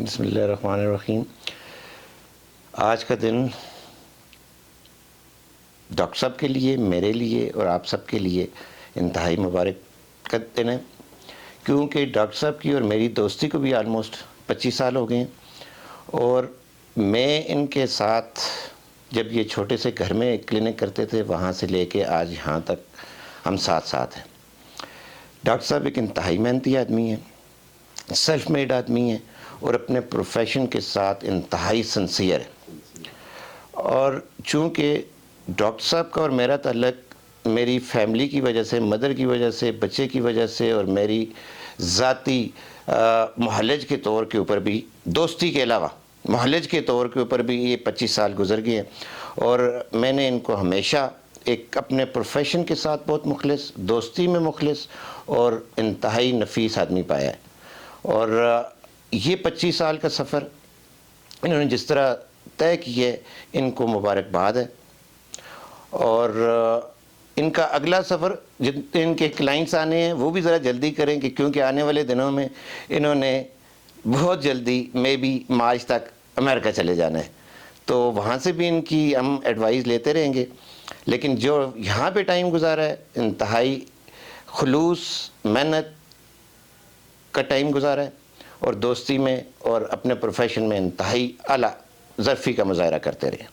بسم اللہ الرحمن الرحیم۔ آج کا دن ڈاکٹر صاحب کے لیے، میرے لیے اور آپ سب کے لیے انتہائی مبارک کا دن ہے، کیونکہ ڈاکٹر صاحب کی اور میری دوستی کو بھی آلموسٹ 25 سال ہو گئے ہیں، اور میں ان کے ساتھ جب یہ چھوٹے سے گھر میں کلینک کرتے تھے وہاں سے لے کے آج یہاں تک ہم ساتھ ہیں۔ ڈاکٹر صاحب ایک انتہائی محنتی آدمی ہیں، سیلف میڈ آدمی ہیں اور اپنے پروفیشن کے ساتھ انتہائی سنسیئر ہے۔ اور چونکہ ڈاکٹر صاحب کا اور میرا تعلق میری فیملی کی وجہ سے، مدر کی وجہ سے، بچے کی وجہ سے اور میری ذاتی معالج کے طور کے اوپر بھی، دوستی کے علاوہ معالج کے طور کے اوپر بھی یہ 25 سال گزر گئے ہیں، اور میں نے ان کو ہمیشہ ایک اپنے پروفیشن کے ساتھ بہت مخلص، دوستی میں مخلص اور انتہائی نفیس آدمی پایا ہے۔ اور یہ 25 سال کا سفر انہوں نے جس طرح طے کی ہے، ان کو مبارکباد ہے۔ اور ان کا اگلا سفر جتنے ان کے کلائنٹس آنے ہیں وہ بھی ذرا جلدی کریں، کہ کیونکہ آنے والے دنوں میں انہوں نے بہت جلدی میں بھی مارچ تک امریکہ چلے جانا ہے، تو وہاں سے بھی ان کی ہم ایڈوائز لیتے رہیں گے۔ لیکن جو یہاں پہ ٹائم گزارا ہے، انتہائی خلوص، محنت کا ٹائم گزارا ہے، اور دوستی میں اور اپنے پروفیشن میں انتہائی اعلیٰ ظرفی کا مظاہرہ کرتے رہے۔